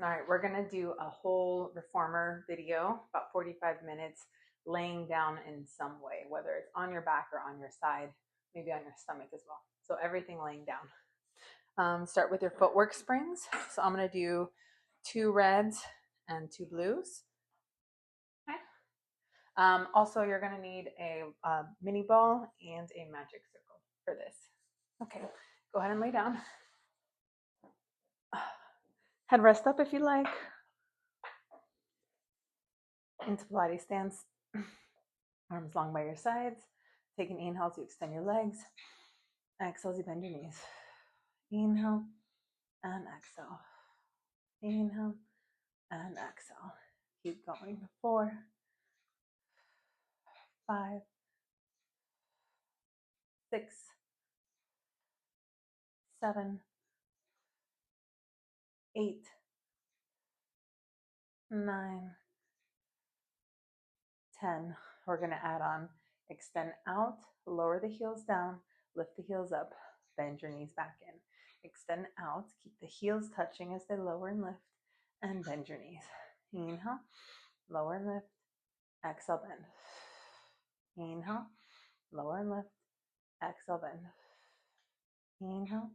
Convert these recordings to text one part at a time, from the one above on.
All right, we're gonna do a whole reformer video, about 45 minutes, laying down in some way, whether it's on your back or on your side, maybe on your stomach as well. So everything laying down. Start with your footwork springs. So I'm gonna do 2 reds and 2 blues. Okay. Also, you're gonna need a mini ball and a magic circle for this. Okay, go ahead and lay down. Head rest up if you like. Into Pilates stance. Arms long by your sides. Take an inhale to extend your legs. Exhale to bend your knees. Inhale and exhale. Inhale and exhale. Keep going. 4, 5, 6, 7, 8, 9, 10. We're going to add on extend out, lower the heels down, lift the heels up, bend your knees back in. Extend out, keep the heels touching as they lower and lift, and bend your knees. Inhale, lower and lift, exhale, bend. Inhale, lower and lift, exhale, bend. Inhale,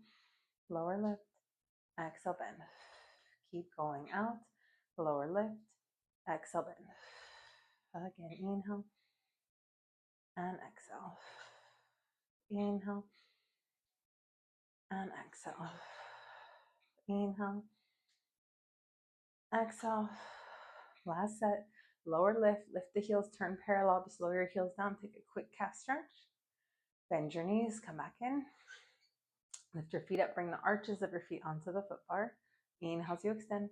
lower, lift, exhale, bend. Keep going out, lower, lift, exhale, bend. Again, inhale and exhale. Inhale and exhale. Inhale, exhale. Last set. Lower lift, lift the heels, turn parallel, just lower your heels down, take a quick calf stretch. Bend your knees, come back in. Lift your feet up, bring the arches of your feet onto the foot bar. Inhale to extend,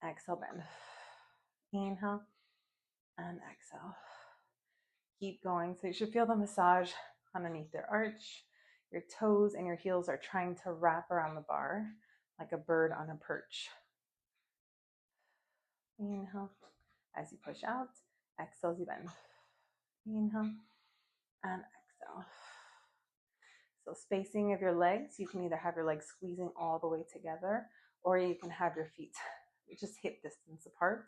exhale, bend. Inhale and exhale. Keep going. So you should feel the massage underneath their arch. Your toes and your heels are trying to wrap around the bar like a bird on a perch. Inhale as you push out. Exhale as you bend. Inhale and exhale. So spacing of your legs, you can either have your legs squeezing all the way together, or you can have your feet just hip distance apart,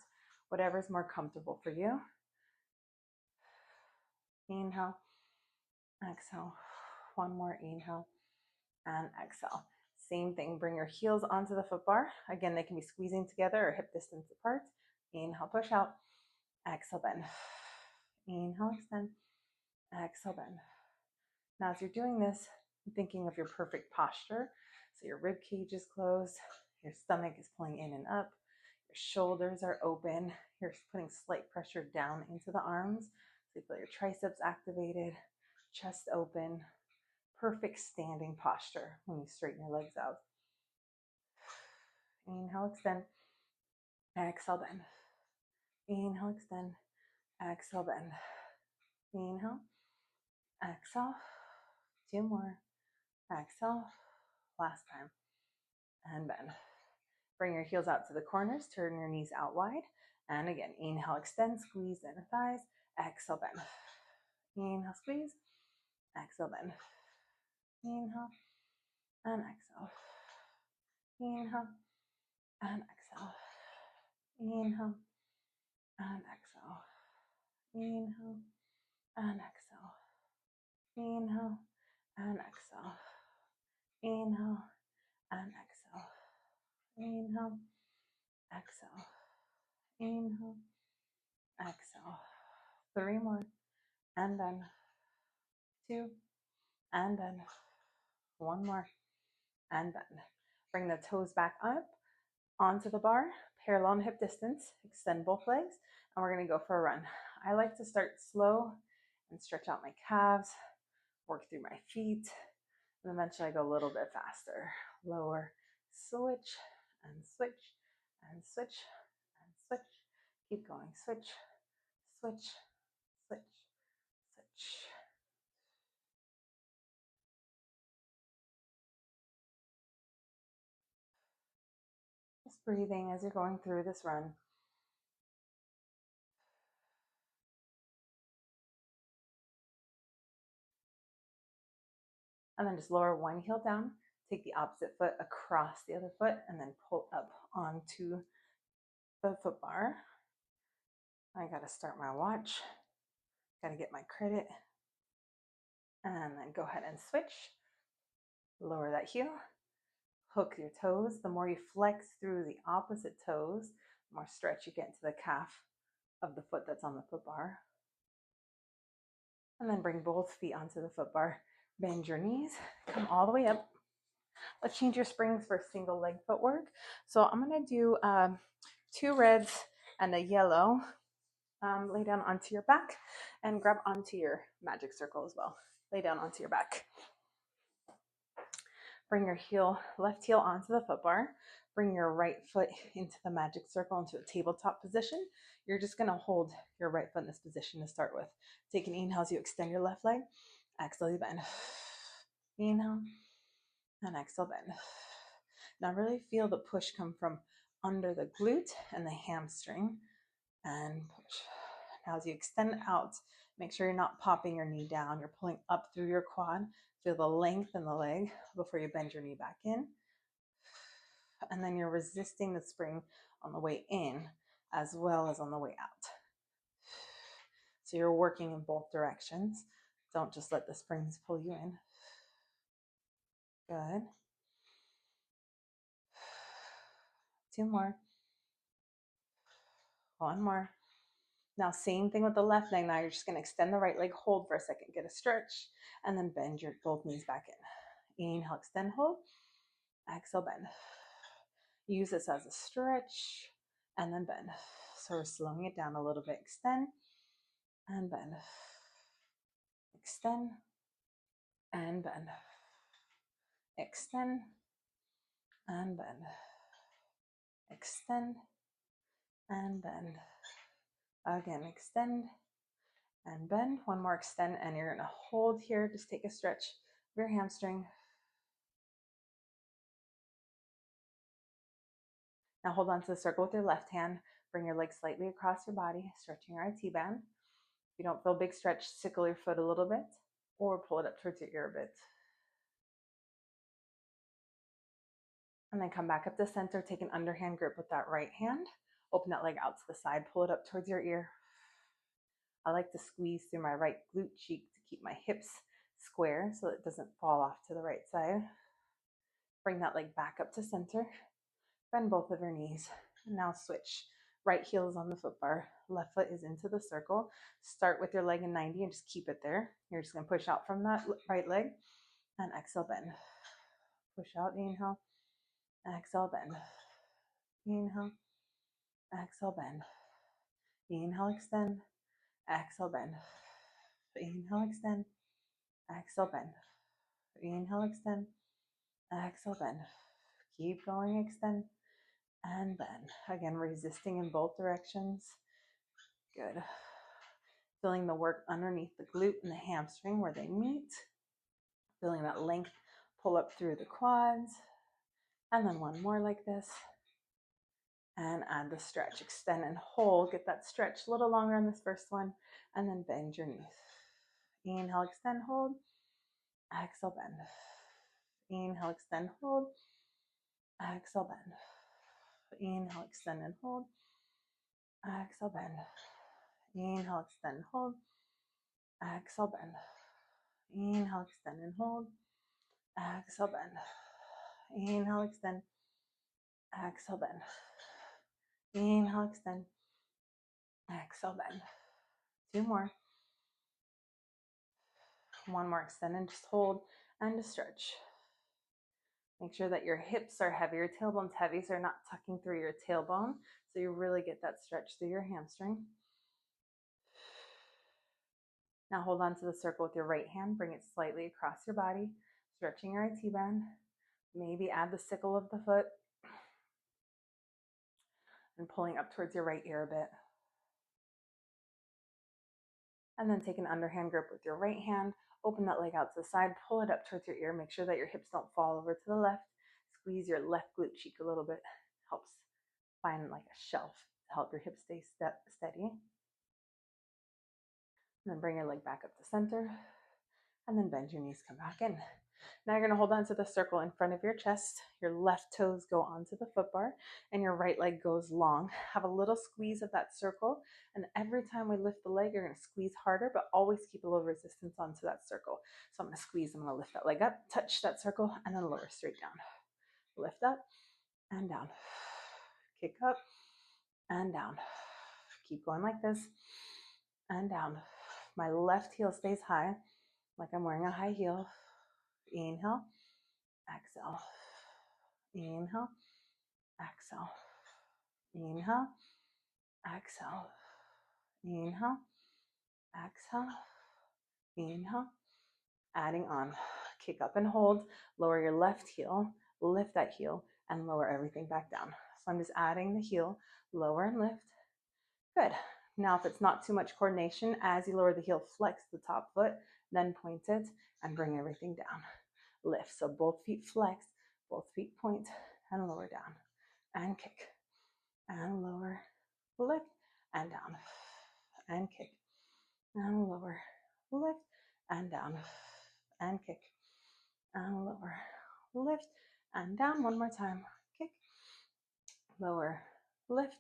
whatever's more comfortable for you. Inhale, exhale. One more inhale and exhale. Same thing, bring your heels onto the foot bar. Again, they can be squeezing together or hip distance apart. Inhale, push out. Exhale, bend. Inhale, extend. Exhale, bend. Now, as you're doing this, I'm thinking of your perfect posture. So your rib cage is closed, your stomach is pulling in and up, your shoulders are open, you're putting slight pressure down into the arms. So you feel your triceps activated, chest open, perfect standing posture when you straighten your legs out. Inhale, extend. Exhale, bend. Inhale, extend. Exhale, bend. Inhale. Exhale. 2 more. Exhale. Last time. And bend. Bring your heels out to the corners. Turn your knees out wide. And again, inhale, extend, squeeze the inner thighs. Exhale, bend. Inhale, squeeze. Exhale, bend. Inhale and exhale. Inhale and exhale. Inhale and exhale. Inhale and exhale. Inhale and exhale. Inhale and exhale. Inhale, exhale. Inhale, exhale. 3 more. And then 2. And then 1 more. And then bring the toes back up onto the bar, parallel and hip distance. Extend both legs. And we're going to go for a run. I like to start slow and stretch out my calves, work through my feet, and eventually I go a little bit faster. Lower, switch, and switch, and switch, and switch. Keep going. Switch, switch, switch, switch. Just breathing as you're going through this run. And then just lower one heel down. Take the opposite foot across the other foot and then pull up onto the foot bar. I got to start my watch. Got to get my credit. And then go ahead and switch. Lower that heel. Hook your toes. The more you flex through the opposite toes, the more stretch you get into the calf of the foot that's on the foot bar. And then bring both feet onto the foot bar. Bend your knees. Come all the way up. Let's change your springs for single leg footwork. So I'm going to do 2 reds and a yellow. Lay down onto your back and grab onto your magic circle as well. Lay down onto your back. Bring your heel, left heel onto the foot bar. Bring your right foot into the magic circle into a tabletop position. You're just going to hold your right foot in this position to start with. Take an inhale as you extend your left leg. Exhale, you bend. Inhale and exhale, bend. Now really feel the push come from under the glute and the hamstring and push. Now as you extend out, make sure you're not popping your knee down. You're pulling up through your quad. Feel the length in the leg before you bend your knee back in. And then you're resisting the spring on the way in as well as on the way out. So you're working in both directions. Don't just let the springs pull you in. Good. 2 more. 1 more. Now, same thing with the left leg. Now you're just going to extend the right leg, hold for a second, get a stretch, and then bend your both knees back in. Inhale, extend, hold. Exhale, bend. Use this as a stretch, and then bend. So we're slowing it down a little bit. Extend, and bend. Extend, and bend. Extend, and bend. Extend, and bend. Again, extend, and bend. 1 more extend, and you're going to hold here. Just take a stretch of your hamstring. Now hold on to the circle with your left hand. Bring your legs slightly across your body, stretching your IT band. If you don't feel a big stretch, sickle your foot a little bit or pull it up towards your ear a bit. And then come back up to center. Take an underhand grip with that right hand. Open that leg out to the side. Pull it up towards your ear. I like to squeeze through my right glute cheek to keep my hips square so it doesn't fall off to the right side. Bring that leg back up to center. Bend both of your knees. And now switch. Right heel is on the foot bar. Left foot is into the circle. Start with your leg in 90 and just keep it there. You're just going to push out from that right leg and exhale, bend. Push out, inhale. Exhale, bend. Inhale. Exhale, bend. Inhale, extend. Exhale, bend. Inhale, extend. Exhale, bend. Inhale, extend. Exhale, bend. Keep going, extend. And bend. Again, resisting in both directions. Good. Feeling the work underneath the glute and the hamstring where they meet. Feeling that length pull up through the quads. And then 1 more like this. And add the stretch. Extend and hold. Get that stretch a little longer on this first one. And then bend your knees. Inhale, extend, hold. Exhale, bend. Inhale, extend, hold. Exhale, bend. Inhale, extend and hold. Exhale, bend. Inhale, extend, hold. Exhale, bend. Inhale, extend and hold. Exhale, bend. Inhale, extend. Exhale, bend. Inhale, extend. Exhale, bend. 2 more. 1 more, extend and just hold and just stretch. Make sure that your hips are heavy, your tailbone's heavy, so you're not tucking through your tailbone. So you really get that stretch through your hamstring. Now hold on to the circle with your right hand. Bring it slightly across your body, stretching your IT band. Maybe add the sickle of the foot and pulling up towards your right ear a bit. And then take an underhand grip with your right hand. Open that leg out to the side, pull it up towards your ear. Make sure that your hips don't fall over to the left. Squeeze your left glute cheek a little bit. Helps find like a shelf to help your hips stay steady. And then bring your leg back up to center. And then bend your knees, come back in. Now you're going to hold on to the circle in front of your chest. Your left toes go onto the foot bar and your right leg goes long. Have a little squeeze of that circle. And every time we lift the leg, you're going to squeeze harder, but always keep a little resistance onto that circle. So I'm going to squeeze. I'm going to lift that leg up, touch that circle, and then lower straight down. Lift up and down. Kick up and down. Keep going like this and down. My left heel stays high, like I'm wearing a high heel. Inhale, exhale. Inhale, exhale. Inhale, exhale. Inhale, exhale. Inhale, adding on. Kick up and hold. Lower your left heel, lift that heel, and lower everything back down. So I'm just adding the heel, lower and lift. Good. Now, if it's not too much coordination, as you lower the heel, flex the top foot, then point it and bring everything down. Lift. So both feet flex, both feet point and lower down. And kick. And lower, lift, and down. And kick. And lower, lift, and down. And kick. And lower, lift, and down. One more time. Kick, lower, lift,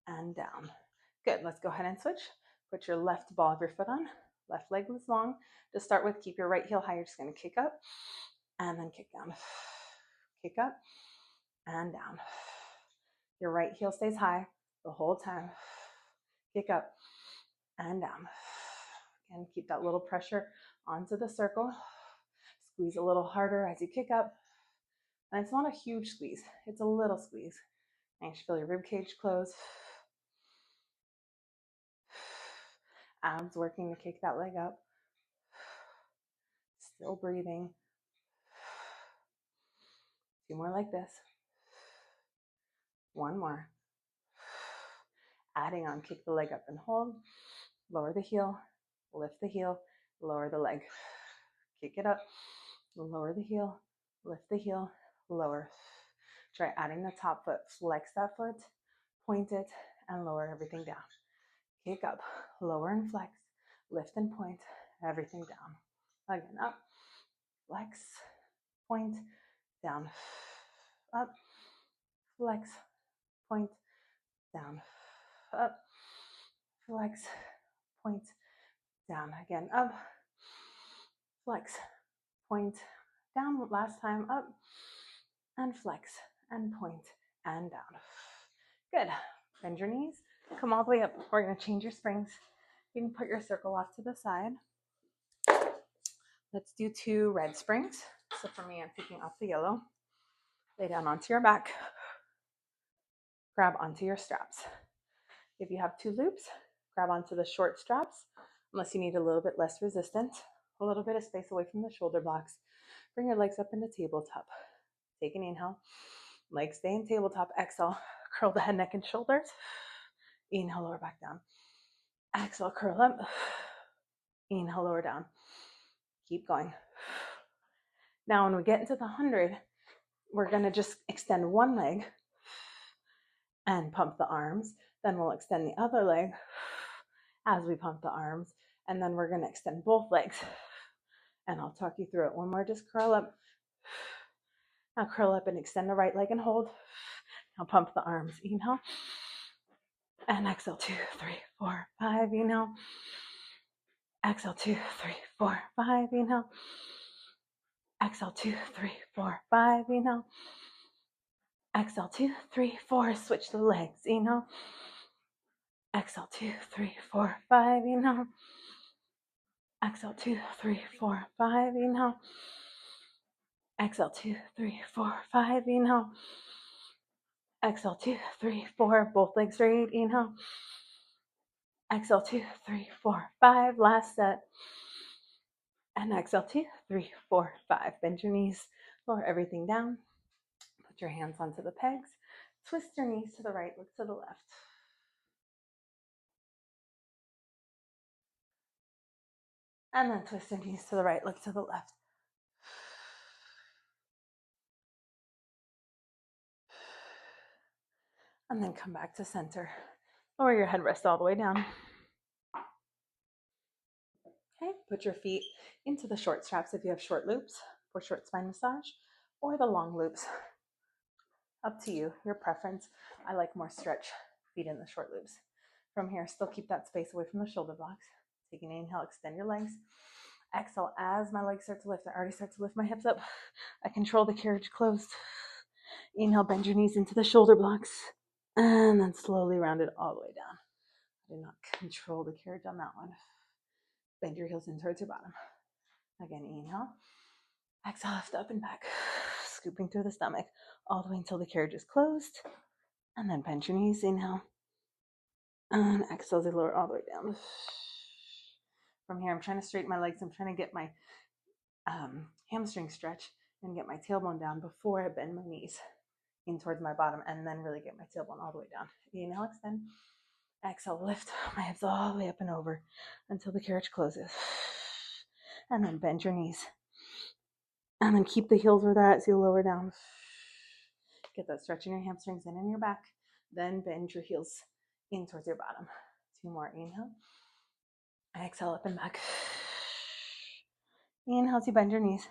and down. Good. Let's go ahead and switch. Put your left ball of your foot on. Left leg is long. To start with, keep your right heel high. You're just going to kick up and then kick down. Kick up and down. Your right heel stays high the whole time. Kick up and down. And keep that little pressure onto the circle. Squeeze a little harder as you kick up. And it's not a huge squeeze. It's a little squeeze. And you should feel your rib cage close. Abs working to kick that leg up. Still breathing. 2 more like this. 1 more. Adding on, kick the leg up and hold. Lower the heel, lift the heel, lower the leg. Kick it up, lower the heel, lift the heel, lower. Try adding the top foot. Flex that foot, point it, and lower everything down. Kick up, lower and flex, lift and point, everything down. Again, up, flex, point, down, up, flex, point, down, up, flex, point, down. Again, up, flex, point, down. Last time, up, and flex, and point, and down. Good. Bend your knees. Come all the way up. We're going to change your springs. You can put your circle off to the side. Let's do 2 red springs. So for me, I'm taking off the yellow. Lay down onto your back. Grab onto your straps. If you have 2 loops, grab onto the short straps, unless you need a little bit less resistance. A little bit of space away from the shoulder blocks. Bring your legs up into tabletop. Take an inhale. Legs stay in tabletop. Exhale. Curl the head, neck, and shoulders. Inhale, lower back down. Exhale, curl up. Inhale, lower down. Keep going. Now, when we get into the 100, we're going to just extend one leg and pump the arms. Then we'll extend the other leg as we pump the arms. And then we're going to extend both legs. And I'll talk you through it. One more, just curl up. Now curl up and extend the right leg and hold. Now pump the arms. Inhale. And exhale, 2, 3, 4, 5. Inhale. Exhale, 2, 3, 4, 5. Inhale. Exhale, 2, 3, 4, 5. Inhale. Exhale, 2, 3, 4. Switch the legs. Inhale. Exhale, 2, 3, 4, 5. Inhale. Exhale, 2, 3, 4, 5. Inhale. Exhale, 2, 3, 4, 5. Inhale. Exhale, 2, 3, 4. Both legs straight. Inhale. Exhale, 2, 3, 4, 5. Last set. And exhale, 2, 3, 4, 5. Bend your knees. Lower everything down. Put your hands onto the pegs. Twist your knees to the right, look to the left. And then twist your knees to the right, look to the left. And then come back to center. Lower your head, rest all the way down. Okay, put your feet into the short straps if you have short loops. for short spine massage or the long loops. Up to you, your preference. I like more stretch, feet in the short loops. From here, still keep that space away from the shoulder blocks. Take an inhale, extend your legs. Exhale, as my legs start to lift, I already start to lift my hips up. I control the carriage closed. Inhale, bend your knees into the shoulder blocks. And then slowly round it all the way down. I did not control the carriage on that one. Bend your heels in towards your bottom. Again, inhale. Exhale, lift up and back. Scooping through the stomach all the way until the carriage is closed. And then bend your knees, inhale. And exhale as I lower all the way down. From here, I'm trying to straighten my legs. I'm trying to get my hamstring stretch and get my tailbone down before I bend my knees in towards my bottom and then really get my tailbone all the way down. Inhale, extend. Exhale, lift my hips all the way up and over until the carriage closes. And then bend your knees. And then keep the heels where they're at as you lower down. Get that stretch in your hamstrings and in your back. Then bend your heels in towards your bottom. 2 more. Inhale. Exhale, up and back. Inhale as you bend your knees.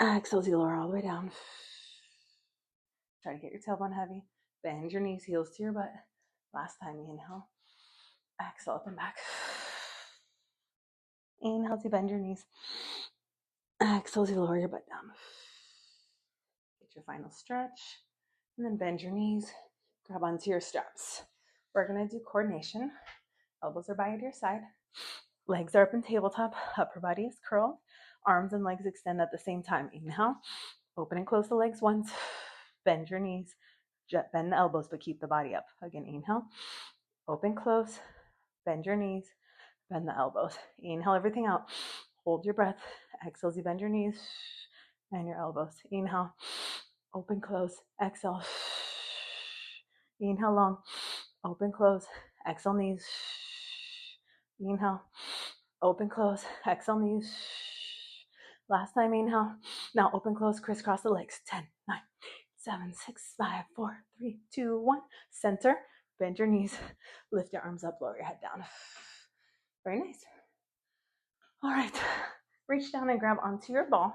Exhale as you lower all the way down. Try to get your tailbone heavy. Bend your knees, heels to your butt. Last time, inhale. Exhale, up and back. Inhale as you bend your knees. Exhale as you lower your butt down. Get your final stretch. And then bend your knees. Grab onto your straps. We're going to do coordination. Elbows are by your side. Legs are up in tabletop. Upper body is curled. Arms and legs extend at the same time. Inhale. Open and close the legs once. Bend your knees. Bend the elbows, but keep the body up. Again, inhale. Open, close. Bend your knees. Bend the elbows. Inhale everything out. Hold your breath. Exhale as you bend your knees and your elbows. Inhale. Open, close. Exhale. Inhale long. Open, close. Exhale knees. Inhale. Open, close. Exhale knees. Last time, inhale. Now open, close, crisscross the legs. 10, 9, 7, 6, 5, 4, 3, 2, 1. Center. Bend your knees. Lift your arms up. Lower your head down. Very nice. All right. Reach down and grab onto your ball.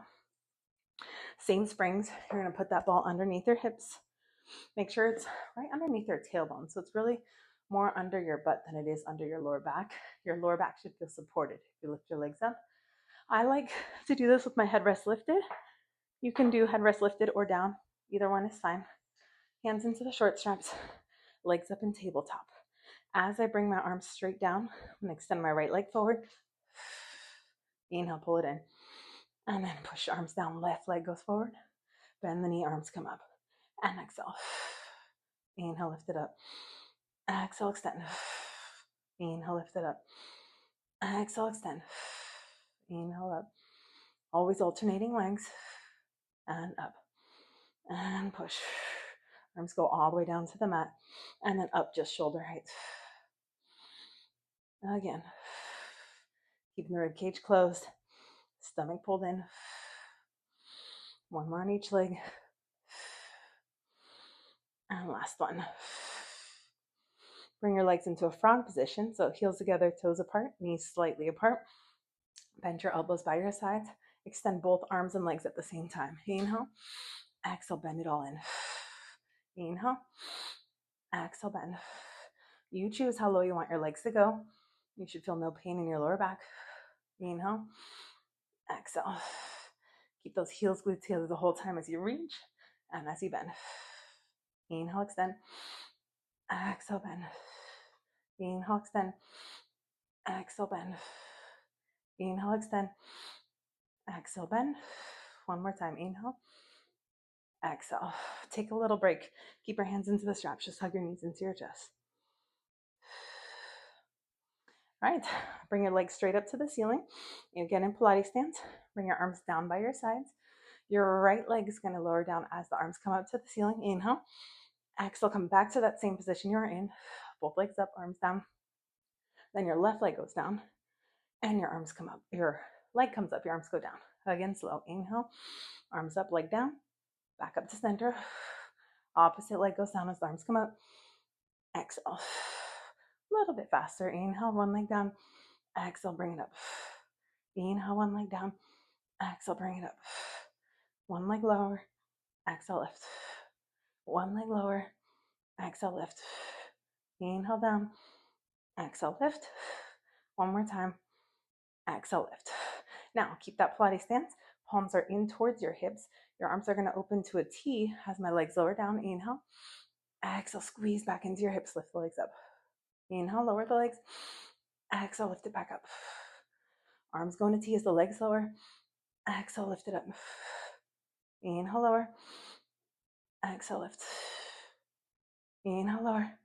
Same springs. You're going to put that ball underneath your hips. Make sure it's right underneath your tailbone. So it's really more under your butt than it is under your lower back. Your lower back should feel supported if you lift your legs up. I like to do this with my headrest lifted. You can do headrest lifted or down. Either one is fine. Hands into the short straps, legs up in tabletop. As I bring my arms straight down, I'm going to extend my right leg forward. Inhale, pull it in. And then push arms down. Left leg goes forward. Bend the knee, arms come up. And exhale. Inhale, lift it up. Exhale, extend. Inhale, lift it up. Exhale, extend. Inhale, up. Always alternating legs. And up. And push. Arms go all the way down to the mat. And then up just shoulder height. Again. Keeping the rib cage closed. Stomach pulled in. One more on each leg. And last one. Bring your legs into a frog position. So heels together, toes apart, knees slightly apart. Bend your elbows by your sides. Extend both arms and legs at the same time. Inhale. Exhale, bend it all in. Inhale. Exhale, bend. You choose how low you want your legs to go. You should feel no pain in your lower back. Inhale. Exhale. Keep those heels glued together the whole time as you reach and as you bend. Inhale, extend. Exhale, bend. Inhale, extend. Exhale, bend. Inhale, extend. Exhale, bend. One more time. Inhale. Exhale. Take a little break. Keep your hands into the straps. Just hug your knees into your chest. All right. Bring your legs straight up to the ceiling. Again, in Pilates stance. Bring your arms down by your sides. Your right leg is going to lower down as the arms come up to the ceiling. Inhale. Exhale, come back to that same position you're in. Both legs up, arms down. Then your left leg goes down and your arms come up. Your leg comes up, your arms go down. Again, slow. Inhale, arms up, leg down, back up to center. Opposite leg goes down as the arms come up. Exhale. A little bit faster. Inhale, one leg down. Exhale, bring it up. Inhale, one leg down. Exhale, bring it up. One leg lower. Exhale, lift. One leg lower. Exhale, lift. Inhale down. Exhale, lift. One more time. Exhale, lift. Now, keep that Pilates stance. Palms are in towards your hips. Your arms are going to open to a T as my legs lower down. Inhale. Exhale, squeeze back into your hips. Lift the legs up. Inhale, lower the legs. Exhale, lift it back up. Arms going to T as the legs lower. Exhale, lift it up. Inhale, lower. Exhale, lift. Inhale, lower.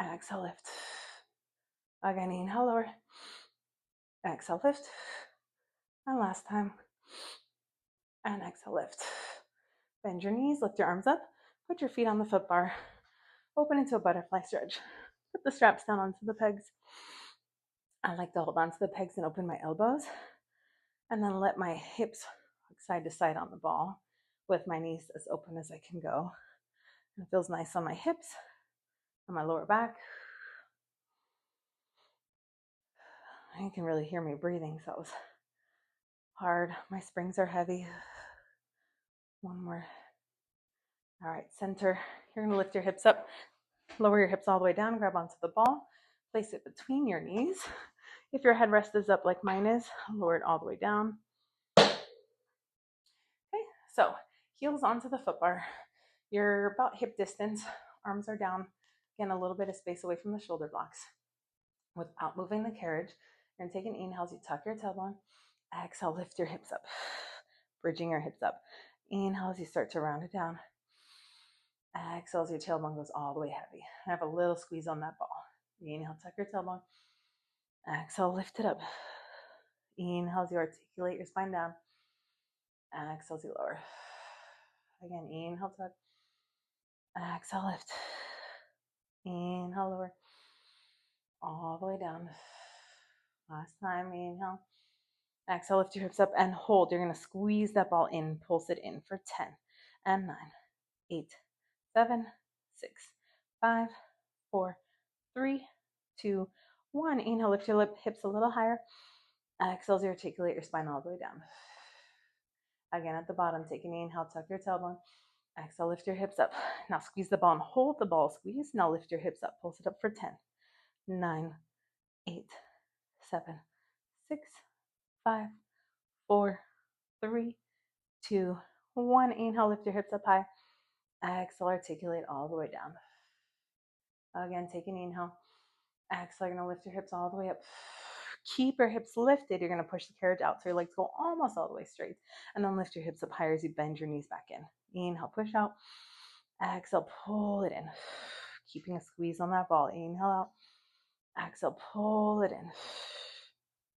Exhale, lift. Again, inhale, lower. Exhale, lift. And last time. And exhale, lift. Bend your knees, lift your arms up. Put your feet on the foot bar. Open into a butterfly stretch. Put the straps down onto the pegs. I like to hold onto the pegs and open my elbows. And then let my hips side to side on the ball with my knees as open as I can go. It feels nice on my hips, on my lower back. You can really hear me breathing, so it was hard. My springs are heavy. One more. All right, center. You're going to lift your hips up, lower your hips all the way down, grab onto the ball, place it between your knees. If your headrest is up like mine is, lower it all the way down. Okay, so heels onto the foot bar. You're about hip distance, arms are down. Again, a little bit of space away from the shoulder blocks. Without moving the carriage, you're going to take an inhale as you tuck your tailbone. Exhale, lift your hips up, bridging your hips up. Inhale as you start to round it down. Exhale as your tailbone goes all the way heavy. Have a little squeeze on that ball. Inhale, tuck your tailbone. Exhale, lift it up. Inhale as you articulate your spine down. Exhale as you lower. Again, inhale, tuck. Exhale, lift. Inhale, lower. All the way down. Last time, inhale. Exhale, lift your hips up and hold. You're going to squeeze that ball in, pulse it in for 10 and 9, 8, 7, 6, 5, 4, 3, 2, 1. Inhale, lift your hips a little higher. Exhale, as you articulate your spine all the way down. Again, at the bottom, take an inhale, tuck your tailbone. Exhale, lift your hips up. Now squeeze the ball and hold the ball squeeze. Now lift your hips up, pulse it up for 10, 9, 8, 7, 6, 5, 4, 3, 2, 1. Inhale, lift your hips up high. Exhale, articulate all the way down. Again, take an inhale. Exhale, you're going to lift your hips all the way up. Keep your hips lifted. You're going to push the carriage out so your legs go almost all the way straight. And then lift your hips up higher as you bend your knees back in. Inhale, push out. Exhale, pull it in. Keeping a squeeze on that ball. Inhale out. Exhale, pull it in.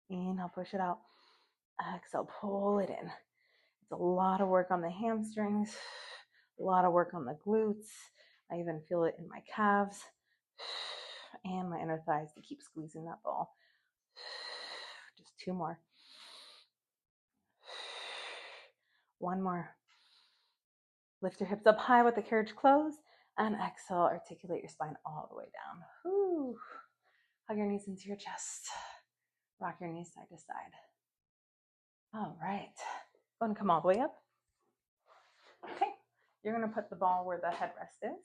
Inhale, push it out. Exhale, pull it in. It's a lot of work on the hamstrings, a lot of work on the glutes. I even feel it in my calves and my inner thighs to keep squeezing that ball. Just 2 more. 1 more. Lift your hips up high with the carriage closed and exhale, articulate your spine all the way down. Whew. Hug your knees into your chest. Rock your knees side to side. All right. Go and come all the way up. Okay. You're going to put the ball where the headrest is.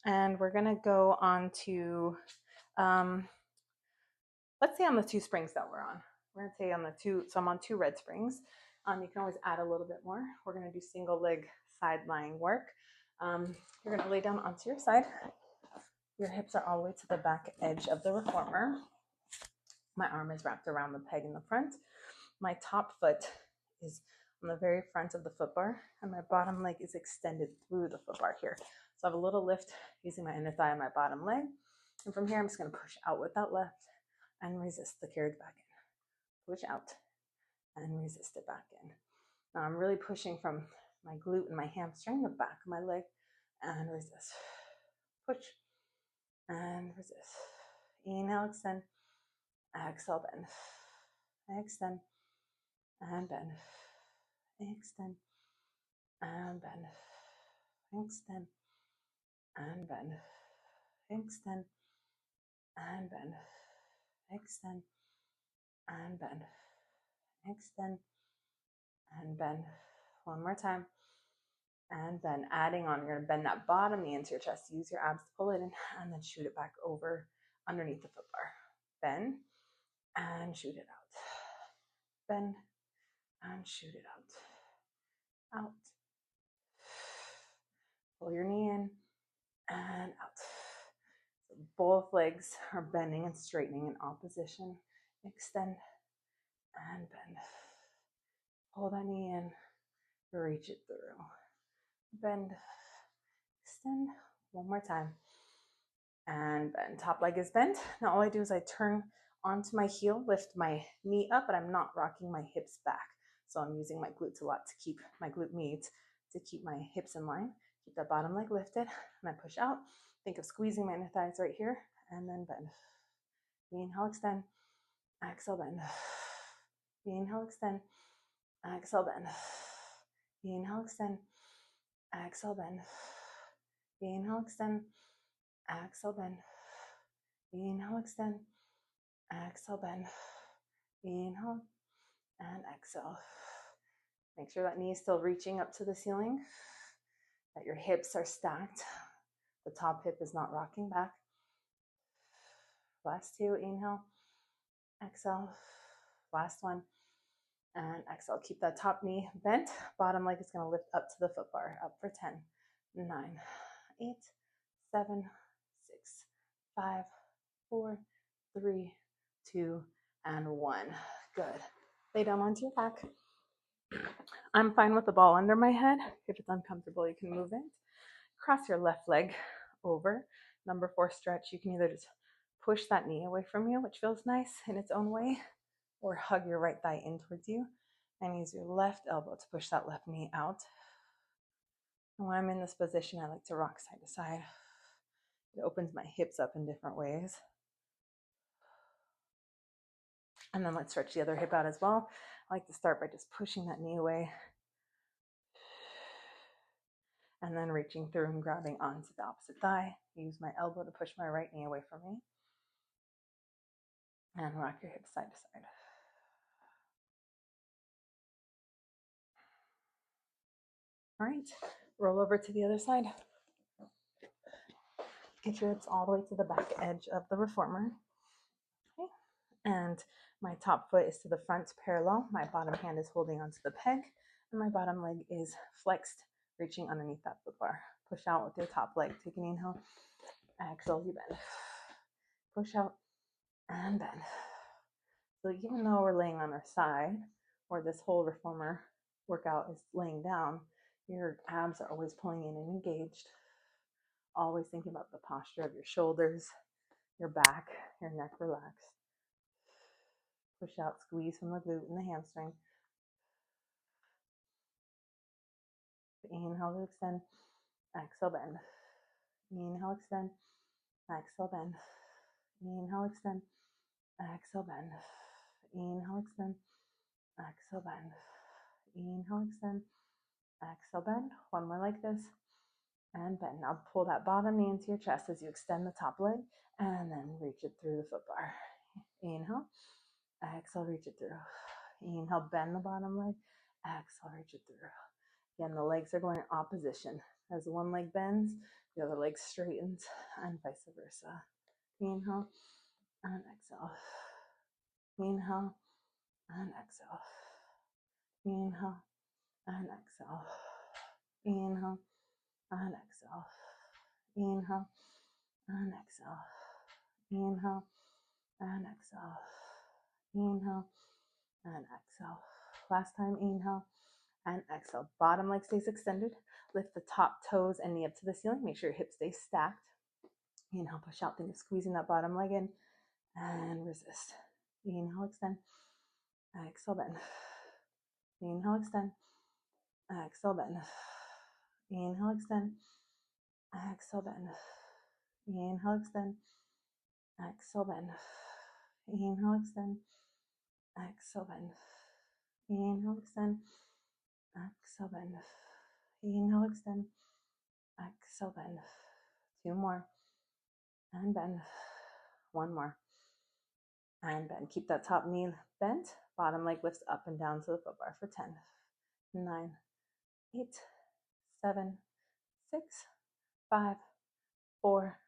And we're going to go on to, let's say on the 2 springs that we're on. We're going to say on the 2, so I'm on 2 red springs. You can always add a little bit more. We're going to do single leg side lying work. You're going to lay down onto your side. Your hips are all the way to the back edge of the reformer. My arm is wrapped around the peg in the front. My top foot is on the very front of the foot bar, and my bottom leg is extended through the foot bar here. So I have a little lift using my inner thigh and my bottom leg. And from here, I'm just going to push out with that left and resist the carriage back in. Push out and resist it back in. Now I'm really pushing from my glute and my hamstring, the back of my leg, and resist. Push and resist. Inhale, extend. Exhale, bend. Extend and bend. Extend and bend. Extend and bend. Extend and bend. Extend and bend. Extend and bend. One more time. And then adding on, you're going to bend that bottom knee into your chest. Use your abs to pull it in and then shoot it back over underneath the foot bar. Bend and shoot it out. Bend and shoot it out. Out. Pull your knee in and out. So both legs are bending and straightening in opposition. Extend and bend. Pull that knee in, reach it through. Bend, extend, one more time. And bend. Top leg is bent. Now all I do is I turn onto my heel, lift my knee up, but I'm not rocking my hips back. So I'm using my glutes a lot to keep my glute meats, to keep my hips in line. Keep that bottom leg lifted, and I push out. Think of squeezing my inner thighs right here, and then bend. Inhale, extend. Exhale, bend. Inhale, extend. Exhale, bend. Inhale, extend. Exhale, bend. Inhale, extend. Exhale, bend. Inhale, extend. Exhale, bend. Inhale and exhale. Make sure that knee is still reaching up to the ceiling, that your hips are stacked. The top hip is not rocking back. Last two, inhale, exhale. Last one, and exhale. Keep that top knee bent. Bottom leg is going to lift up to the foot bar. Up for 10, 9, 8, 7, 6, 5, 4, 3, 2, and 1. Good. Lay down onto your back. I'm fine with the ball under my head. If it's uncomfortable, you can move it. Cross your left leg over. Number 4 stretch. You can either just push that knee away from you, which feels nice in its own way, or hug your right thigh in towards you and use your left elbow to push that left knee out. And when I'm in this position, I like to rock side to side. It opens my hips up in different ways. And then let's stretch the other hip out as well. I like to start by just pushing that knee away and then reaching through and grabbing onto the opposite thigh. Use my elbow to push my right knee away from me. And rock your hips side to side. All right, roll over to the other side. Get your hips all the way to the back edge of the reformer. Okay. And my top foot is to the front parallel. My bottom hand is holding onto the peg, and my bottom leg is flexed, reaching underneath that foot bar. Push out with your top leg. Take an inhale. Exhale, you bend. Push out and bend. So even though we're laying on our side, or this whole reformer workout is laying down, your abs are always pulling in and engaged. Always thinking about the posture of your shoulders, your back, your neck relaxed. Push out, squeeze from the glute and the hamstring. Inhale to extend. Exhale, bend. Inhale, extend. Exhale, bend. Inhale, extend. Exhale, bend. Inhale, extend. Exhale, bend. Inhale, extend. Exhale, bend. One more like this. And bend. Now pull that bottom knee into your chest as you extend the top leg and then reach it through the foot bar. Inhale. Exhale, reach it through. Inhale, bend the bottom leg. Exhale, reach it through. Again, the legs are going in opposition. As one leg bends, the other leg straightens, and vice versa. Inhale and exhale. Inhale and exhale. Inhale and exhale. Inhale and exhale. Inhale and exhale. Inhale and exhale. Inhale and exhale. Last time, inhale and exhale. Bottom leg stays extended. Lift the top toes and knee up to the ceiling. Make sure your hips stay stacked. Inhale, push out. Think of squeezing that bottom leg in and resist. Inhale, extend. Exhale, bend. Inhale, extend. Exhale, bend. Inhale, extend. Exhale, bend. Inhale, extend. Exhale, bend. Inhale, extend. Exhale, bend. Inhale, extend. Exhale, bend. Inhale, extend. Exhale, bend. 2 more. And bend. 1 more. And bend. Keep that top knee bent. Bottom leg lifts up and down to the foot bar for 10, 9, 8, 7, 6, 5, 4,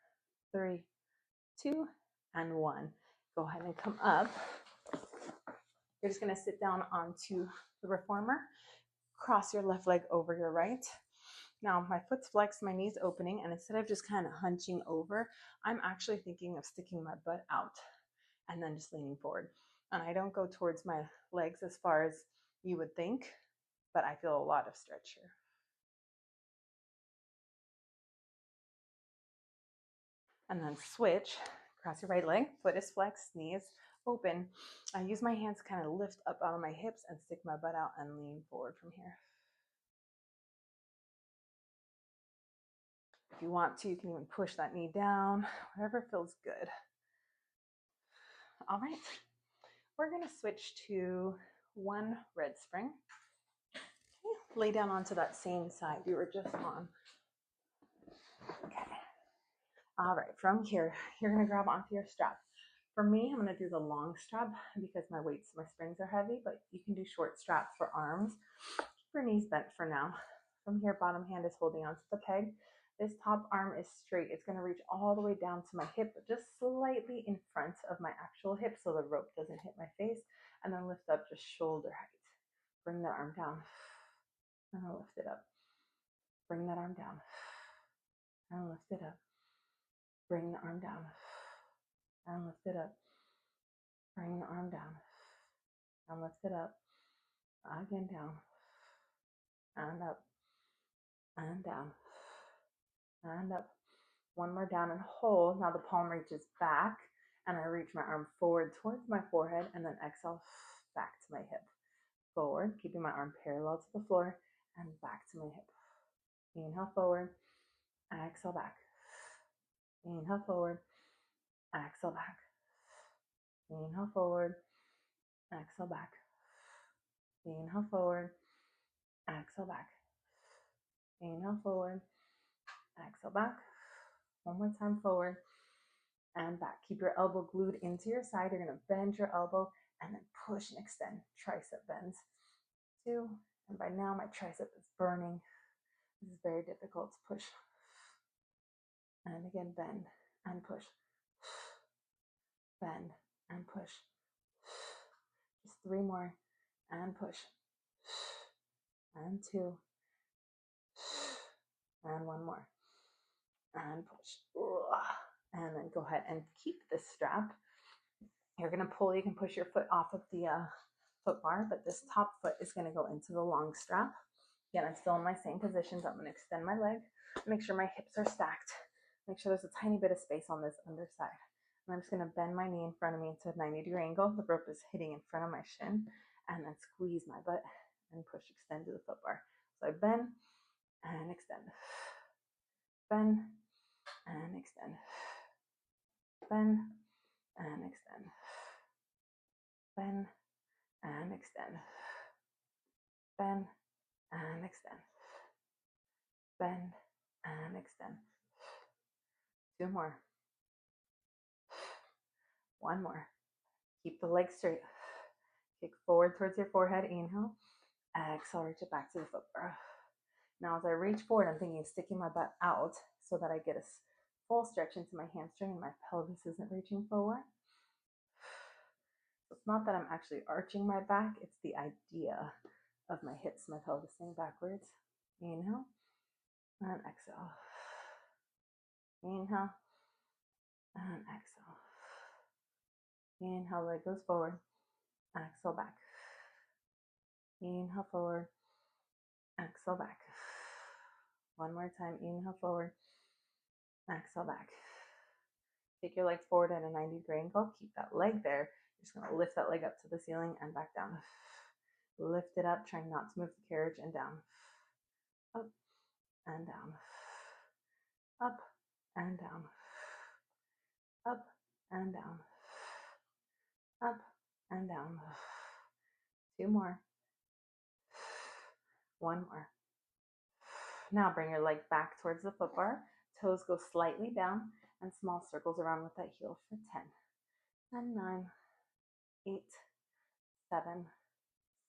3, 2, and 1. Go ahead and come up. You're just going to sit down onto the reformer. Cross your left leg over your right. Now my foot's flexed, my knee's opening, and instead of just kind of hunching over, I'm actually thinking of sticking my butt out and then just leaning forward. And I don't go towards my legs as far as you would think, but I feel a lot of stretch here. And then switch, cross your right leg, foot is flexed, knee is open. I use my hands to kind of lift up out of my hips and stick my butt out and lean forward from here. If you want to, you can even push that knee down, whatever feels good. All right, we're gonna switch to one red spring. Okay. Lay down onto that same side you were just on. Okay. All right, from here, you're gonna grab onto your strap. For me, I'm gonna do the long strap because my springs are heavy, but you can do short straps for arms. Keep your knees bent for now. From here, bottom hand is holding onto the peg. This top arm is straight. It's gonna reach all the way down to my hip, but just slightly in front of my actual hip so the rope doesn't hit my face, and then lift up just shoulder height. Bring the arm down, and I'll lift it up. Bring that arm down, and lift it up. Bring the arm down, and lift it up. Bring the arm down, and lift it up. Again, down, and up, and down, and up. One more down and hold. Now the palm reaches back, and I reach my arm forward towards my forehead, and then exhale back to my hip. Forward, keeping my arm parallel to the floor, and back to my hip. Inhale forward, exhale back. Inhale forward, exhale back. Inhale forward, exhale back. Inhale forward, exhale back. Inhale forward, exhale back. One more time, forward and back. Keep your elbow glued into your side. You're going to bend your elbow and then push and extend. Tricep bends. 2. And by now my tricep is burning. This is very difficult to push. And again, bend and push. Bend and push. Just 3 more and push. And 2. And 1 more. And push. And then go ahead and keep this strap. You're going to pull, you can push your foot off of the foot bar, but this top foot is going to go into the long strap. Again, I'm still in my same positions. I'm going to extend my leg, make sure my hips are stacked, make sure there's a tiny bit of space on this underside. And I'm just going to bend my knee in front of me into a 90-degree angle. The rope is hitting in front of my shin, and then squeeze my butt and push, extend to the foot bar. So I bend and extend. Bend and extend. Bend and extend. Bend and extend. Bend and extend. Bend and extend. 2 more. 1 more. Keep the legs straight. Kick forward towards your forehead. Inhale. Exhale, reach it back to the foot bar. Now as I reach forward, I'm thinking of sticking my butt out so that I get a full stretch into my hamstring and my pelvis isn't reaching forward. So it's not that I'm actually arching my back, it's the idea of my hips, my pelvis staying backwards. Inhale and exhale. Inhale and exhale. Inhale, leg goes forward. Exhale back. Inhale forward. Exhale back. 1 more time. Inhale forward. Exhale back. Take your legs forward at a 90-degree angle. Keep that leg there. You're just going to lift that leg up to the ceiling and back down. Lift it up, trying not to move the carriage, and down. Up and down. Up and down. Up and down. Up and down. 2 more. 1 more. Now bring your leg back towards the foot bar. Toes go slightly down and small circles around with that heel for 10. And 9, 8, 7,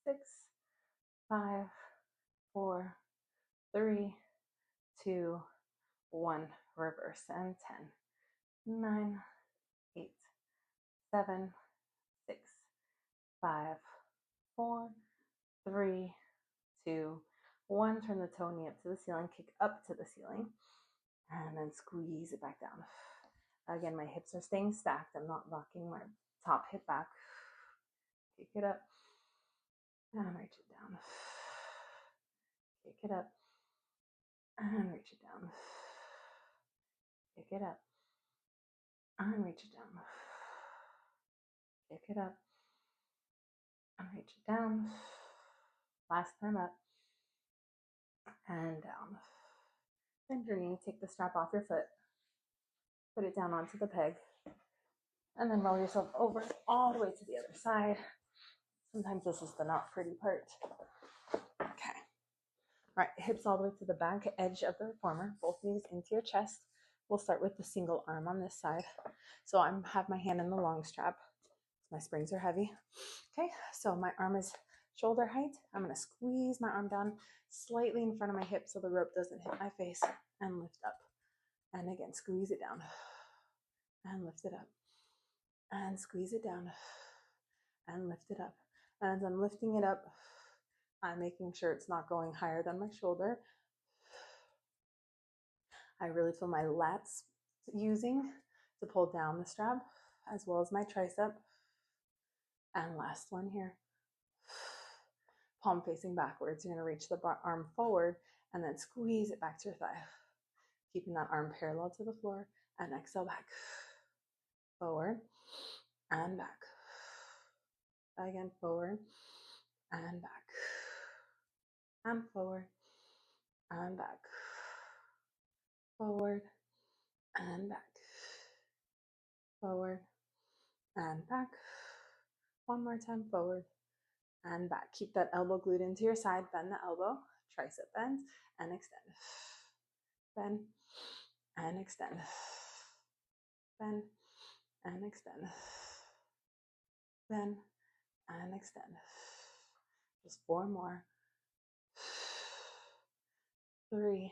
6, 5, 4, 3, 2, 1. Reverse. And 10, 9, 8, 7, 6, 5, 4, 3, 2, 1. Turn the toe knee up to the ceiling, kick up to the ceiling, and then squeeze it back down. Again, my hips are staying stacked. I'm not rocking my top hip back. Kick it up and reach it down. Kick it up and reach it down. Kick it up and reach it down. Kick it up and reach it down. Last time up and down. Bend your knee, take the strap off your foot, put it down onto the peg, and then roll yourself over all the way to the other side. Sometimes this is the not pretty part. Okay. All right, hips all the way to the back edge of the reformer, both knees into your chest. We'll start with the single arm on this side. So I have my hand in the long strap. My springs are heavy. Okay, so my arm is shoulder height. I'm gonna squeeze my arm down slightly in front of my hip so the rope doesn't hit my face, and lift up. And again, squeeze it down and lift it up. And squeeze it down and lift it up. And as I'm lifting it up, I'm making sure it's not going higher than my shoulder. I really feel my lats using to pull down the strap, as well as my tricep. And last one here. Palm facing backwards. You're going to reach the arm forward and then squeeze it back to your thigh. Keeping that arm parallel to the floor, and exhale back. Forward and back. Again, forward and back. And forward and back. Forward and back. Forward and back. One more time, forward and back. Keep that elbow glued into your side. Bend the elbow, tricep bends, and extend. Bend and extend. Bend and extend. Bend and extend. Just 4 more. 3.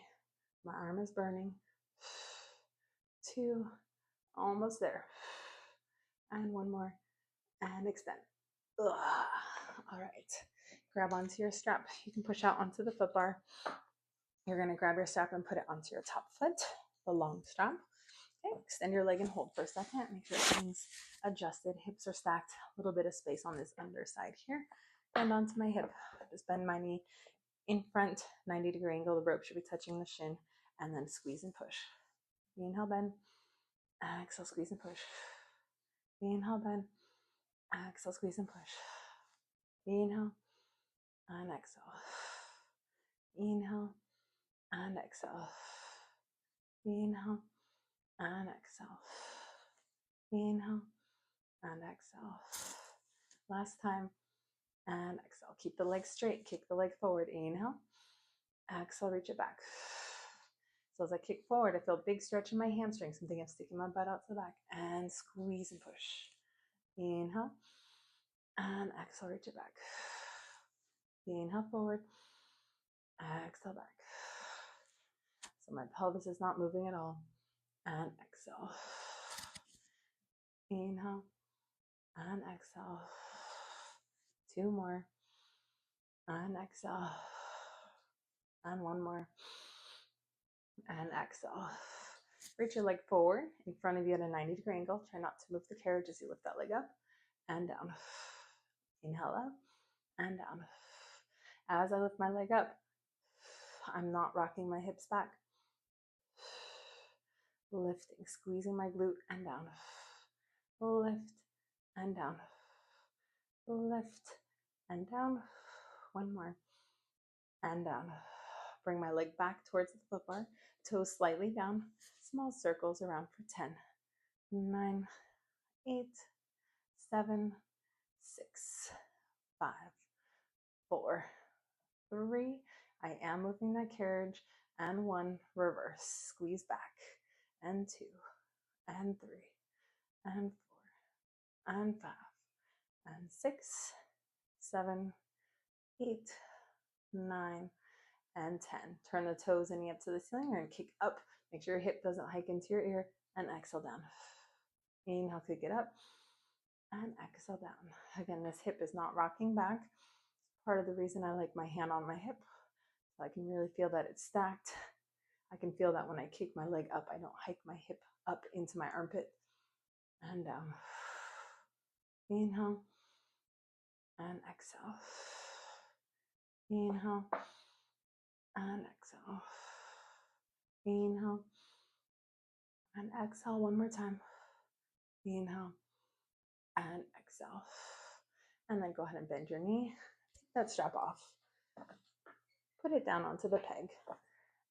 My arm is burning. 2. Almost there. And 1 more. And extend. Ugh. All right. Grab onto your strap. You can push out onto the foot bar. You're going to grab your strap and put it onto your top foot, the long strap. Okay. Extend your leg and hold for a second. Make sure everything's adjusted. Hips are stacked. A little bit of space on this underside here. Bend onto my hip. Just bend my knee in front, 90-degree angle. The rope should be touching the shin, and then squeeze and push. Inhale, bend. Exhale, squeeze and push. Inhale, bend. Exhale, squeeze and push. Inhale and exhale. Inhale and exhale. Inhale and exhale. Inhale and exhale. Last time. And exhale. Keep the leg straight. Kick the leg forward. Inhale. Exhale, reach it back. So as I kick forward, I feel a big stretch in my hamstrings. I'm thinking of sticking my butt out to the back. And squeeze and push. Inhale. And exhale, reach it back. Inhale forward. Exhale back. So my pelvis is not moving at all. And exhale. Inhale. And exhale. 2 more. And exhale. And 1 more. And exhale. Reach your leg forward in front of you at a 90-degree angle. Try not to move the carriage as you lift that leg up and down. Inhale up and down. As I lift my leg up, I'm not rocking my hips back. Lifting, squeezing my glute and down. Lift and down. Lift and down. 1 more. And down. Bring my leg back towards the foot bar. Toes slightly down. Small circles around for 10, 9, 8, 7, 6, 5, 4, 3. I am moving that carriage. And 1. Reverse. Squeeze back. And 2. And 3. And 4. And 5. And 6, 7, 8, 9, and 10. Turn the toes and knee up to the ceiling. You're going to kick up. Make sure your hip doesn't hike into your ear, and exhale down. Inhale, kick it up, and exhale down. Again, this hip is not rocking back. Part of the reason I like my hand on my hip, so I can really feel that it's stacked. I can feel that when I kick my leg up, I don't hike my hip up into my armpit, and down. Inhale, and exhale. Inhale, and exhale. Inhale, and exhale one more time. Inhale, and exhale. And then go ahead and bend your knee. Take that strap off. Put it down onto the peg.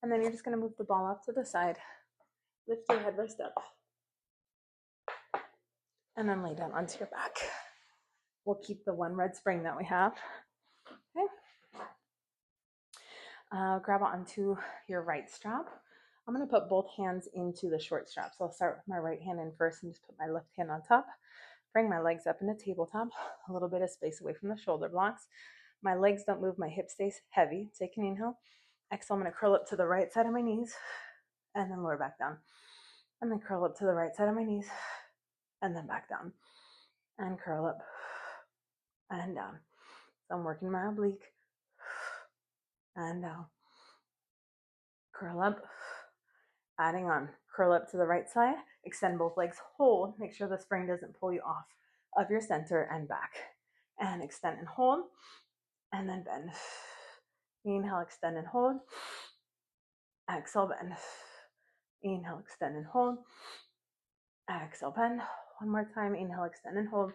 And then you're just going to move the ball off to the side. Lift your headrest up. And then lay down onto your back. We'll keep the one red spring that we have. Okay. Grab onto your right strap. I'm going to put both hands into the short strap. So I'll start with my right hand in first and just put my left hand on top. Bring my legs up into tabletop. A little bit of space away from the shoulder blocks. My legs don't move. My hip stays heavy. Take an inhale. Exhale, I'm going to curl up to the right side of my knees and then lower back down. And then curl up to the right side of my knees and then back down. And curl up and down. So I'm working my oblique and down. Curl up, adding on. Curl up to the right side, extend both legs, hold. Make sure the spring doesn't pull you off of your center and back. And extend and hold, and then bend. Inhale, extend and hold. Exhale, bend. Inhale, extend and hold. Exhale, bend. One more time. Inhale, extend and hold.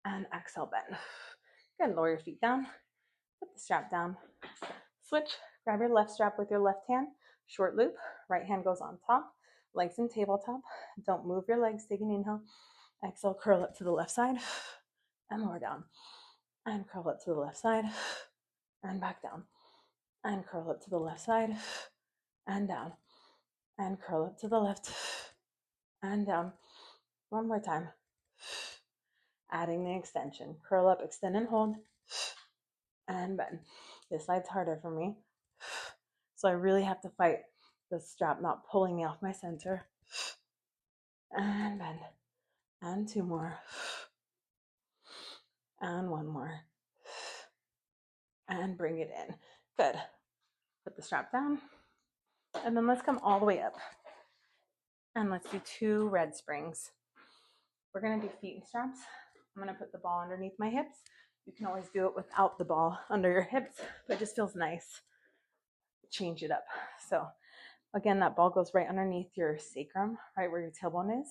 And exhale, bend. Good. Lower your feet down. Put the strap down. Switch. Grab your left strap with your left hand. Short loop. Right hand goes on top. Legs in tabletop. Don't move your legs. Take an inhale. Exhale, curl up to the left side. And lower down. And curl up to the left side. And back down. And curl up to the left side. And down. And curl up to the left. And down. One more time. Adding the extension. Curl up, extend and hold. And bend. This side's harder for me. So I really have to fight the strap not pulling me off my center. And bend. And two more. And one more. And bring it in. Good. Put the strap down. And then let's come all the way up. And let's do 2 red springs. We're going to do feet and straps. I'm going to put the ball underneath my hips. You can always do it without the ball under your hips, but it just feels nice. Change it up. So again, that ball goes right underneath your sacrum, right where your tailbone is.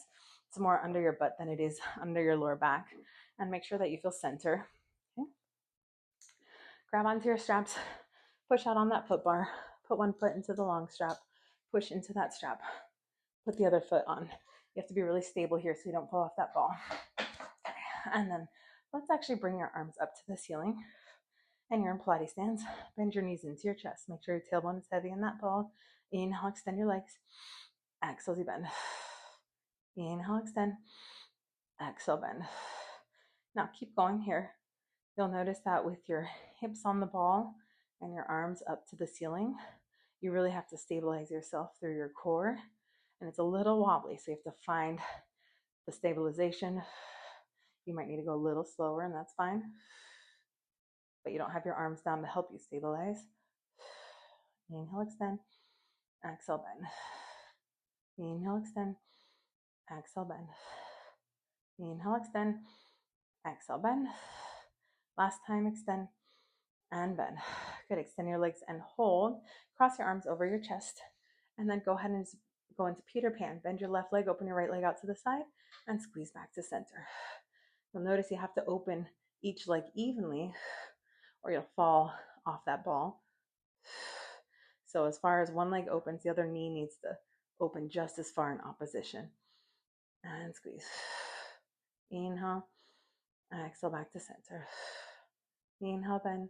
It's more under your butt than it is under your lower back. And make sure that you feel center. Okay. Grab onto your straps. Push out on that foot bar. Put one foot into the long strap. Push into that strap. Put the other foot on. You have to be really stable here so you don't fall off that ball. And then let's actually bring your arms up to the ceiling. And you're in Pilates stance. Bend your knees into your chest. Make sure your tailbone is heavy in that ball. Inhale, extend your legs. Exhale, you bend. Inhale, extend. Exhale, bend. Now keep going here. You'll notice that with your hips on the ball and your arms up to the ceiling, you really have to stabilize yourself through your core. And it's a little wobbly, so you have to find the stabilization. You might need to go a little slower, and that's fine. But you don't have your arms down to help you stabilize. Inhale, extend. Exhale, bend. Inhale, extend. Exhale, bend. Inhale, extend. Exhale, bend. Last time, extend and bend. Good. Extend your legs and hold. Cross your arms over your chest. And then go ahead and go into Peter Pan. Bend your left leg, open your right leg out to the side, and squeeze back to center. You'll notice you have to open each leg evenly, or you'll fall off that ball. So as far as one leg opens, the other knee needs to open just as far in opposition. And squeeze. Inhale. Exhale back to center. Inhale, bend.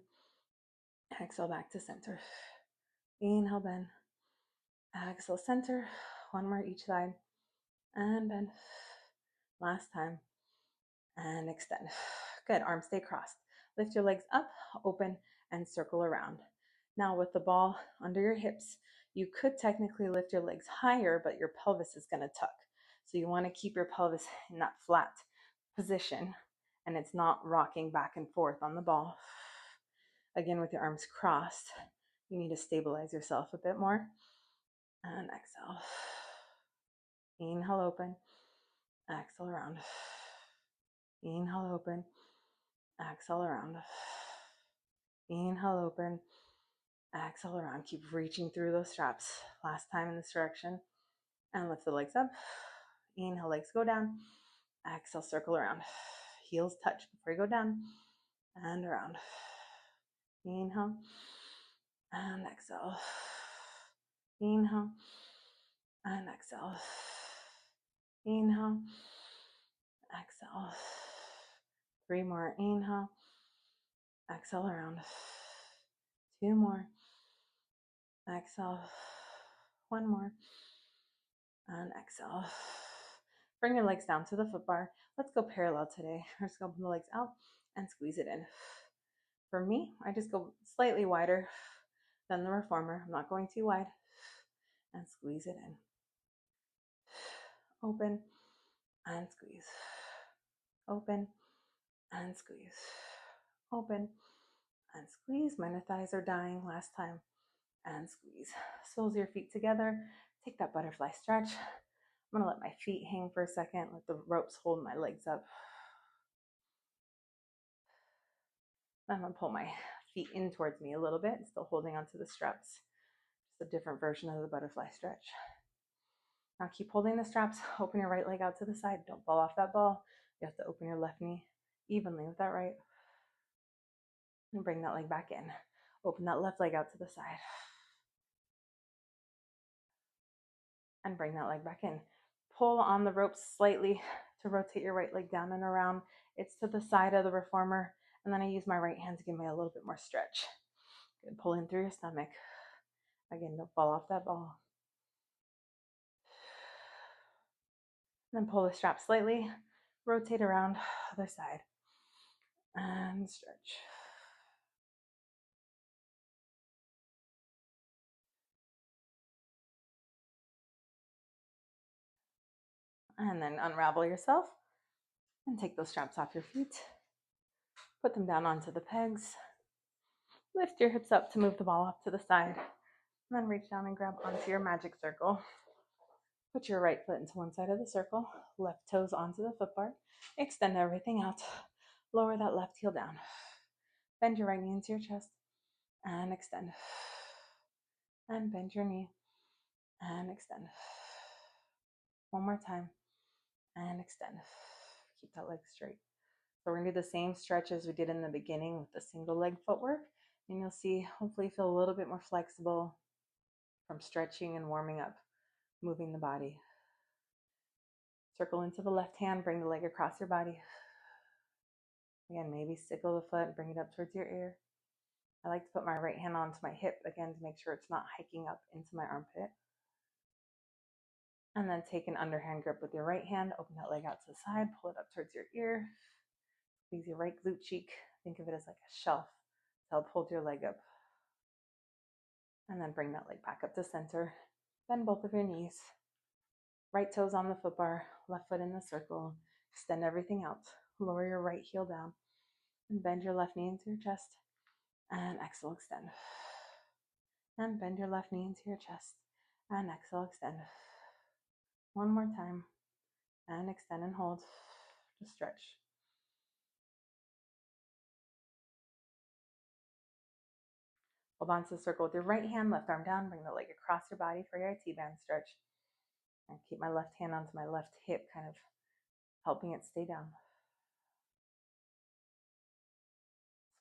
Exhale back to center. Inhale, bend. Exhale, center. One more each side. And bend. Last time. And extend. Good. Arms stay crossed. Lift your legs up, open, and circle around. Now with the ball under your hips, you could technically lift your legs higher, but your pelvis is going to tuck. So you want to keep your pelvis in that flat position and it's not rocking back and forth on the ball. Again, with your arms crossed, you need to stabilize yourself a bit more. And exhale. Inhale, open. Exhale, around. Inhale, open. Exhale, around. Inhale, open. Exhale, around. Keep reaching through those straps. Last time in this direction. And lift the legs up. Inhale, legs go down. Exhale, circle around. Heels touch before you go down. And around. Inhale. And exhale. Inhale. And exhale. Inhale. Exhale. 3 more. Inhale. Exhale around. 2 more. Exhale. 1 more. And exhale. Bring your legs down to the foot bar. Let's go parallel today. We're just going to open the legs out and squeeze it in. For me, I just go slightly wider than the reformer. I'm not going too wide. And squeeze it in. Open and squeeze. Open and squeeze. Open and squeeze. My inner thighs are dying last time. And squeeze. Soles of your feet together. Take that butterfly stretch. I'm going to let my feet hang for a second. Let the ropes hold my legs up. I'm going to pull my feet in towards me a little bit, still holding onto the straps. Just a different version of the butterfly stretch. Now keep holding the straps. Open your right leg out to the side. Don't fall off that ball. You have to open your left knee evenly with that right. And bring that leg back in. Open that left leg out to the side. And bring that leg back in. Pull on the ropes slightly to rotate your right leg down and around. It's to the side of the reformer. And then I use my right hand to give me a little bit more stretch. Good. Pull in through your stomach. Again, don't fall off that ball. And then pull the strap slightly. Rotate around, other side. And stretch. And then unravel yourself. And take those straps off your feet. Put them down onto the pegs. Lift your hips up to move the ball off to the side. And then reach down and grab onto your magic circle. Put your right foot into one side of the circle. Left toes onto the foot bar. Extend everything out. Lower that left heel down. Bend your right knee into your chest. And extend. And bend your knee. And extend. One more time. And extend. Keep that leg straight. So we're going to do the same stretch as we did in the beginning with the single leg footwork. And you'll see, hopefully feel a little bit more flexible from stretching and warming up, moving the body. Circle into the left hand, bring the leg across your body. Again, maybe sickle the foot, bring it up towards your ear. I like to put my right hand onto my hip, again, to make sure it's not hiking up into my armpit. And then take an underhand grip with your right hand, open that leg out to the side, pull it up towards your ear. Squeeze your right glute cheek. Think of it as like a shelf to help hold your leg up. And then bring that leg back up to center. Bend both of your knees. Right toes on the foot bar, left foot in the circle. Extend everything out. Lower your right heel down. And bend your left knee into your chest. And exhale, extend. And bend your left knee into your chest. And exhale, extend. One more time. And extend and hold. Just stretch. Hold on to the circle with your right hand, left arm down. Bring the leg across your body for your IT band stretch. And keep my left hand onto my left hip, kind of helping it stay down.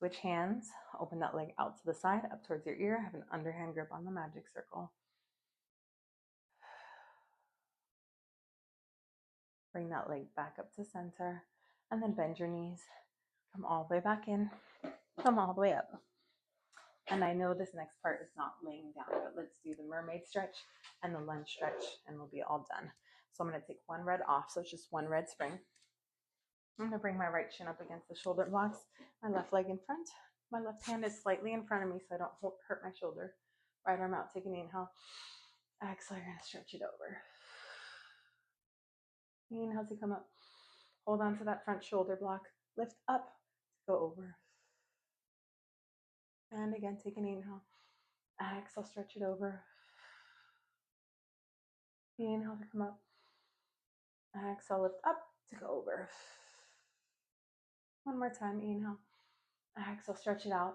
Switch hands. Open that leg out to the side, up towards your ear. Have an underhand grip on the magic circle. Bring that leg back up to center. And then bend your knees. Come all the way back in. Come all the way up. And I know this next part is not laying down, but let's do the mermaid stretch and the lunge stretch, and we'll be all done. So I'm going to take one red off, so it's just one red spring. I'm going to bring my right shin up against the shoulder blocks, my left leg in front, My left hand is slightly in front of me so I don't hurt my shoulder. Right arm out, take an inhale. Exhale, you're gonna stretch it over. Inhale to come up. Hold on to that front shoulder block. Lift up, go over. And again, take an inhale. Exhale, stretch it over. Inhale to come up. Exhale, lift up to go over. One more time, inhale. Exhale, stretch it out.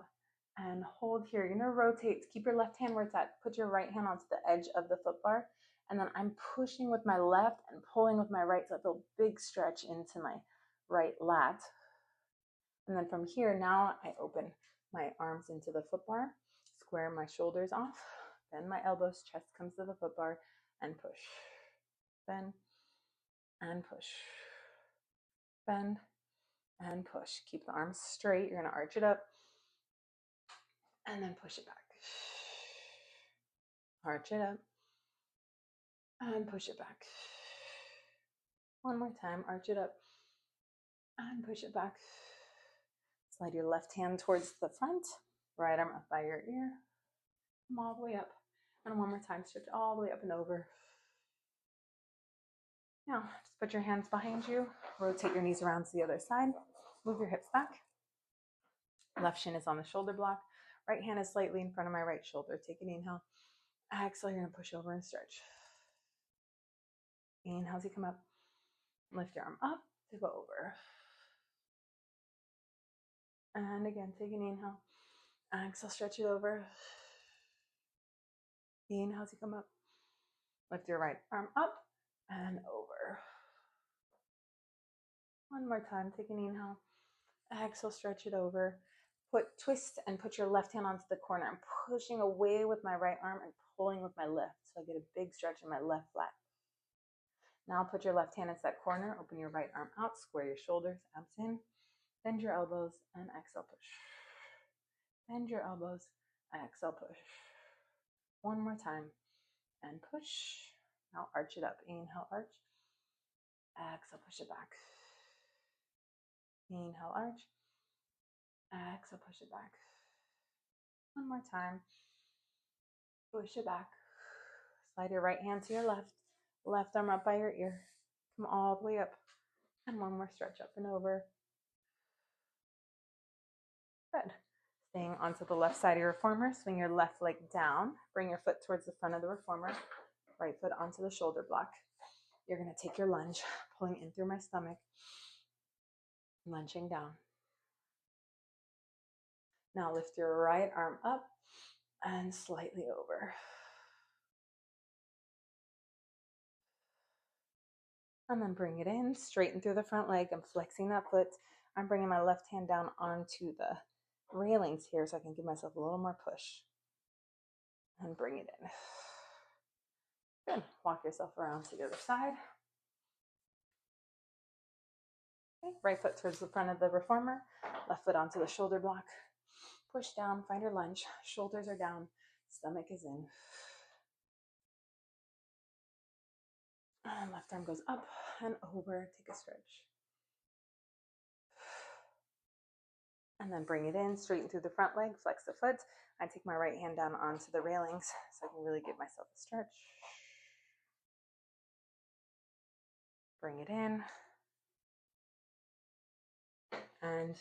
And hold here. You're gonna rotate. Keep your left hand where it's at. Put your right hand onto the edge of the foot bar. And then I'm pushing with my left and pulling with my right. So I feel a big stretch into my right lat. And then from here, now I open my arms into the foot bar, square my shoulders off, bend my elbows, chest comes to the foot bar, and push. Bend and push. Bend and push. Keep the arms straight. You're going to arch it up and then push it back. Arch it up and push it back. One more time. Arch it up and push it back. Slide your left hand towards the front, right arm up by your ear. Come all the way up. And one more time, stretch all the way up and over. Now, just put your hands behind you. Rotate your knees around to the other side. Move your hips back. Left shin is on the shoulder block. Right hand is slightly in front of my right shoulder. Take an inhale. Exhale, you're going to push over and stretch. Inhale as you come up. Lift your arm up to go over. And again, take an inhale. Exhale, stretch it over. Inhale as you come up. Lift your right arm up and over. One more time, take an inhale. Exhale, stretch it over. Twist and put your left hand onto the corner. I'm pushing away with my right arm and pulling with my left. So I get a big stretch in my left lat. Now put your left hand into that corner. Open your right arm out. Square your shoulders. Abs in. Bend your elbows and exhale, push. Bend your elbows. Exhale, push. One more time. And push. Now arch it up. Inhale, arch. Exhale, push it back. Inhale, arch. Exhale, push it back. One more time. Push it back. Slide your right hand to your left. Left arm up by your ear. Come all the way up. And one more stretch up and over. Good. Staying onto the left side of your reformer. Swing your left leg down. Bring your foot towards the front of the reformer. Right foot onto the shoulder block. You're going to take your lunge, pulling in through my stomach. Lunging down. Now lift your right arm up and slightly over. And then bring it in, straighten through the front leg. I'm flexing that foot. I'm bringing my left hand down onto the railings here so I can give myself a little more push. And bring it in. Good. Walk yourself around to the other side. Okay. Right foot towards the front of the reformer. Left foot onto the shoulder block. Push down, find your lunge. Shoulders are down, stomach is in. And left arm goes up and over. Take a stretch. And then bring it in, straighten through the front leg, flex the foot. I take my right hand down onto the railings so I can really give myself a stretch. Bring it in. And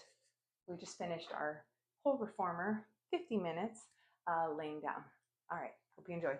we just finished our whole reformer, 50 minutes laying down. All right, hope you enjoyed.